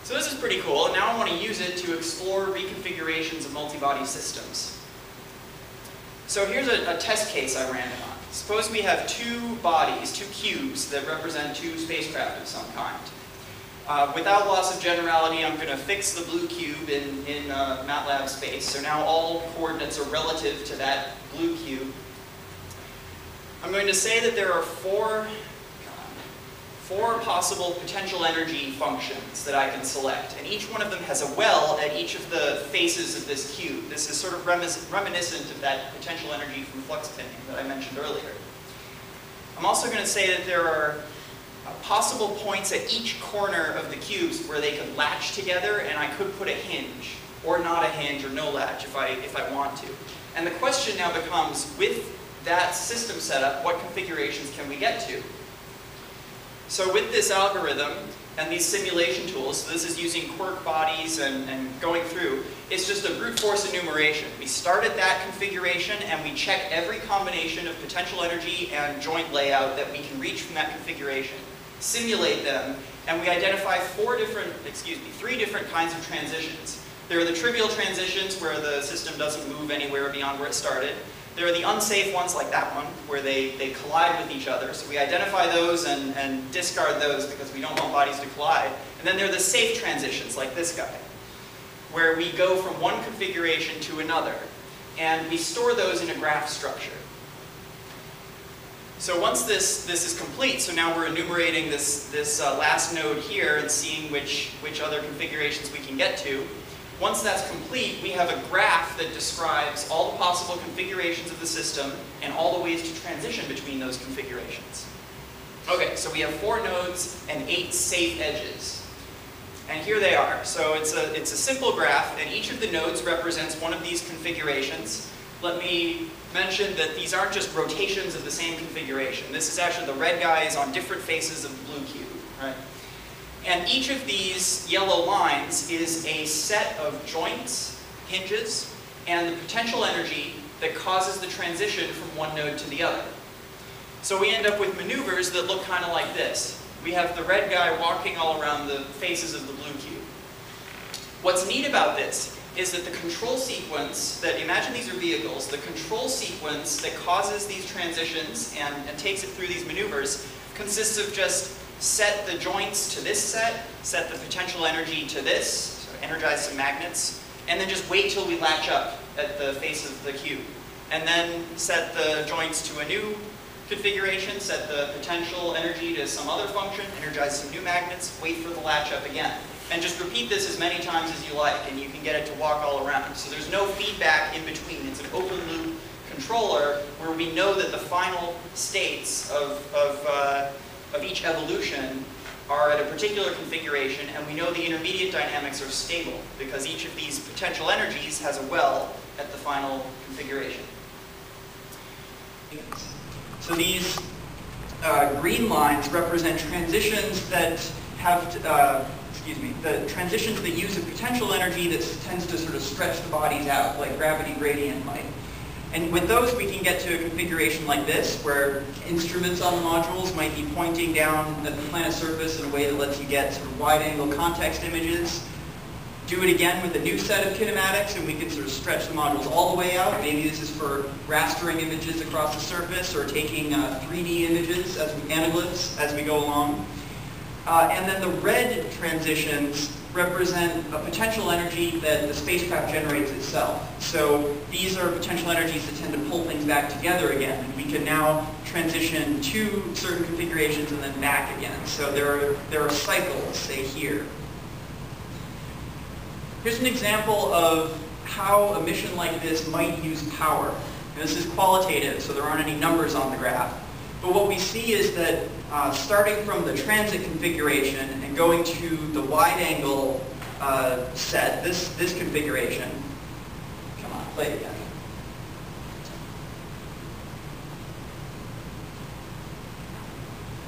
So this is pretty cool, and now I want to use it to explore reconfigurations of multi-body systems. So here's a test case I ran it on. Suppose we have two bodies, two cubes, that represent two spacecraft of some kind. Without loss of generality, I'm going to fix the blue cube in MATLAB space. So now all coordinates are relative to that blue cube. I'm going to say that there are four possible potential energy functions that I can select, and each one of them has a well at each of the faces of this cube. This is sort of reminiscent of that potential energy from flux pinning that I mentioned earlier. I'm also going to say that there are possible points at each corner of the cubes where they could latch together, and I could put a hinge, or not a hinge, or no latch if I want to. And the question now becomes, with that system setup, what configurations can we get to? So with this algorithm and these simulation tools, so this is using quirk bodies and going through, it's just a brute force enumeration. We start at that configuration and we check every combination of potential energy and joint layout that we can reach from that configuration, simulate them, and we identify three different kinds of transitions. There are the trivial transitions where the system doesn't move anywhere beyond where it started. There are the unsafe ones like that one, where they collide with each other. So we identify those and discard those because we don't want bodies to collide. And then there are the safe transitions, like this guy, where we go from one configuration to another. And we store those in a graph structure. So once this is complete, so now we're enumerating this last node here and seeing which other configurations we can get to. Once that's complete, we have a graph that describes all the possible configurations of the system and all the ways to transition between those configurations. Okay, so we have 4 nodes and 8 safe edges. And here they are. So it's a simple graph, and each of the nodes represents one of these configurations. Let me mention that these aren't just rotations of the same configuration. This is actually, the red guy is on different faces of the blue cube, right? And each of these yellow lines is a set of joints, hinges, and the potential energy that causes the transition from one node to the other. So we end up with maneuvers that look kind of like this. We have the red guy walking all around the faces of the blue cube. What's neat about this is that the control sequence that, imagine these are vehicles, the control sequence that causes these transitions and takes it through these maneuvers consists of just set the joints to this set the potential energy to this, so energize some magnets, and then just wait till we latch up at the face of the cube. And then set the joints to a new configuration, set the potential energy to some other function, energize some new magnets, wait for the latch up again. And just repeat this as many times as you like, and you can get it to walk all around. So there's no feedback in between. It's an open loop controller where we know that the final states of each evolution are at a particular configuration, and we know the intermediate dynamics are stable because each of these potential energies has a well at the final configuration. So these green lines represent transitions that have, the transitions that use a potential energy that tends to sort of stretch the bodies out, like gravity gradient might. And with those, we can get to a configuration like this, where instruments on the modules might be pointing down at the planet surface in a way that lets you get sort of wide-angle context images. Do it again with a new set of kinematics, and we can sort of stretch the modules all the way out. Maybe this is for rastering images across the surface, or taking 3D images, anaglyphs, as we go along. And then the red transitions represent a potential energy that the spacecraft generates itself. So these are potential energies that tend to pull things back together again, and we can now transition to certain configurations and then back again. So there are cycles, say here. Here's an example of how a mission like this might use power. And this is qualitative, so there aren't any numbers on the graph. But what we see is that starting from the transit configuration and going to the wide-angle set, this configuration. Come on, play it again.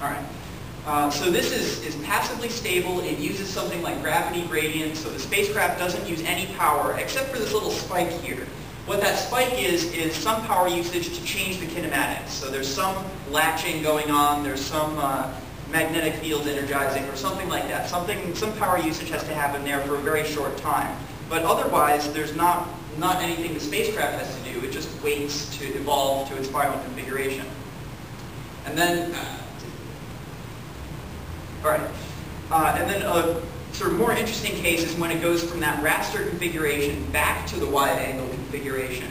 All right. So this is passively stable. It uses something like gravity gradient, so the spacecraft doesn't use any power except for this little spike here. What that spike is some power usage to change the kinematics. So there's some latching going on, there's some magnetic field energizing or something like that. Some power usage has to happen there for a very short time. But otherwise, there's not anything the spacecraft has to do. It just waits to evolve to its final configuration. And then, all right. And then a sort of more interesting case is when it goes from that raster configuration back to the wide angle configuration.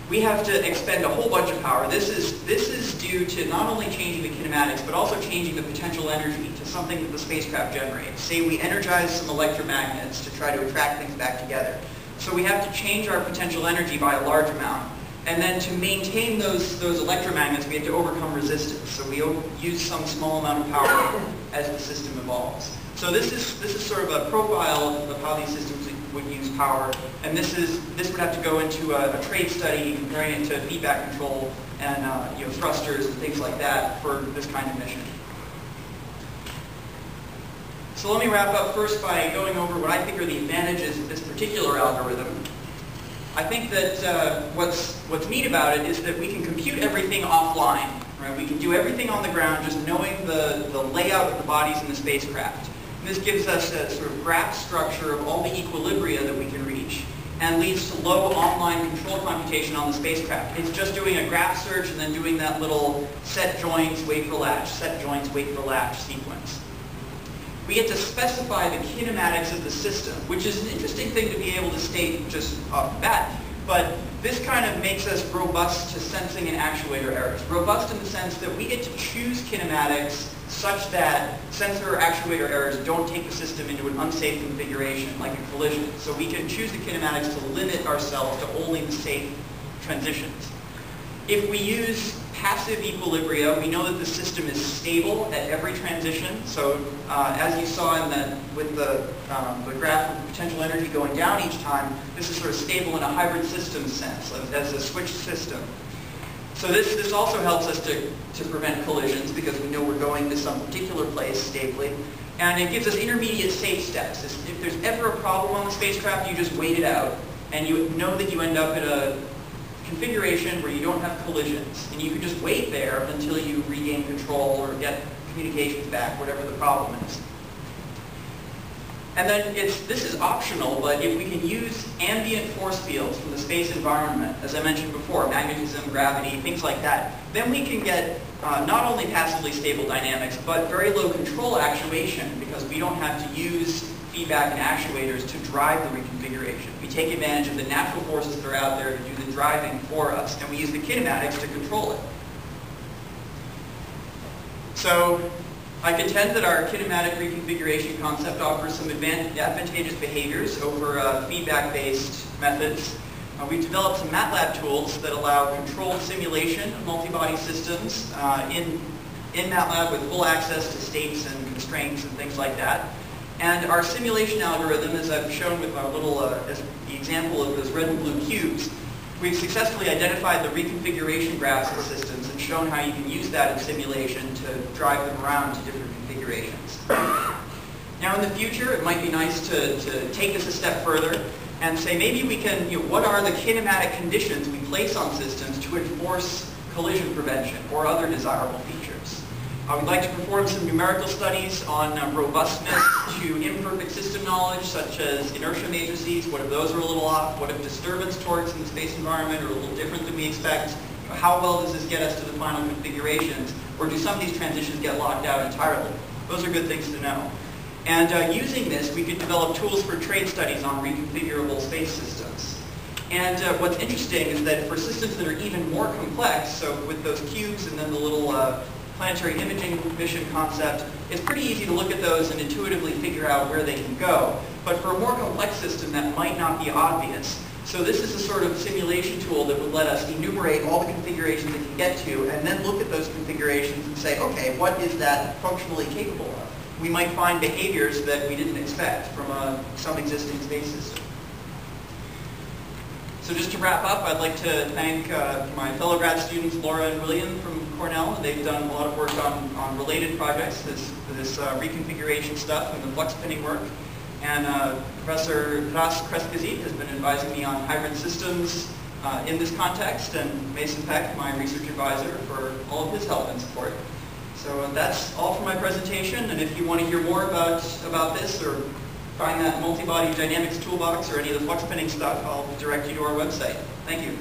We have to expend a whole bunch of power. This is due to not only changing the kinematics, but also changing the potential energy to something that the spacecraft generates. Say we energize some electromagnets to try to attract things back together. So we have to change our potential energy by a large amount. And then to maintain those electromagnets, we have to overcome resistance. So we use some small amount of power as the system evolves. So this is sort of a profile of how these systems would use power. And this would have to go into a trade study comparing it to feedback control and thrusters and things like that for this kind of mission. So let me wrap up first by going over what I think are the advantages of this particular algorithm. I think that what's neat about it is that we can compute everything offline. Right? We can do everything on the ground just knowing the layout of the bodies in the spacecraft. And this gives us a sort of graph structure of all the equilibria that we can reach and leads to low online control computation on the spacecraft. It's just doing a graph search and then doing that little set joins, wait for latch, set joins, wait for latch sequence. We get to specify the kinematics of the system, which is an interesting thing to be able to state just off the bat, but this kind of makes us robust to sensing and actuator errors. Robust in the sense that we get to choose kinematics such that sensor or actuator errors don't take the system into an unsafe configuration, like a collision. So we can choose the kinematics to limit ourselves to only the safe transitions. If we use passive equilibria, we know that the system is stable at every transition. So as you saw with the graph of potential energy going down each time, this is sort of stable in a hybrid system sense, as a switched system. So this also helps us to prevent collisions because we know we're going to some particular place stably. And it gives us intermediate safe steps. If there's ever a problem on the spacecraft, you just wait it out. And you know that you end up in a configuration where you don't have collisions. And you can just wait there until you regain control or get communications back, whatever the problem is. And then this is optional, but if we can use ambient force fields from the space environment, as I mentioned before, magnetism, gravity, things like that, then we can get not only passively stable dynamics, but very low control actuation, because we don't have to use feedback and actuators to drive the reconfiguration. We take advantage of the natural forces that are out there to do the driving for us, and we use the kinematics to control it. So I contend that our kinematic reconfiguration concept offers some advantageous behaviors over feedback-based methods. We've developed some MATLAB tools that allow controlled simulation of multi-body systems in MATLAB with full access to states and constraints and things like that. And our simulation algorithm, as I've shown with our little as the example of those red and blue cubes, we've successfully identified the reconfiguration graphs of systems and shown how you can use that in simulation to drive them around to different configurations. Now in the future, it might be nice to take this a step further and say maybe we can, what are the kinematic conditions we place on systems to enforce collision prevention or other desirable features. We'd like to perform some numerical studies on robustness to imperfect system knowledge, such as inertia matrices. What if those are a little off? What if disturbance torques in the space environment are a little different than we expect? How well does this get us to the final configurations? Or do some of these transitions get locked out entirely? Those are good things to know. And using this, we could develop tools for trade studies on reconfigurable space systems. And what's interesting is that for systems that are even more complex, so with those cubes and then the little planetary imaging mission concept, it's pretty easy to look at those and intuitively figure out where they can go. But for a more complex system, that might not be obvious. So this is a sort of simulation tool that would let us enumerate all the configurations it can get to, and then look at those configurations and say, okay, what is that functionally capable of? We might find behaviors that we didn't expect from some existing space system. So just to wrap up, I'd like to thank my fellow grad students, Laura and William from Cornell. They've done a lot of work on related projects, this reconfiguration stuff and the flux pinning work. And Professor Ras Kreskazit has been advising me on hybrid systems in this context, and Mason Peck, my research advisor, for all of his help and support. So So that's all for my presentation, and if you want to hear more about this or find that multi-body dynamics toolbox or any of the flux pinning stuff, I'll direct you to our website. Thank you.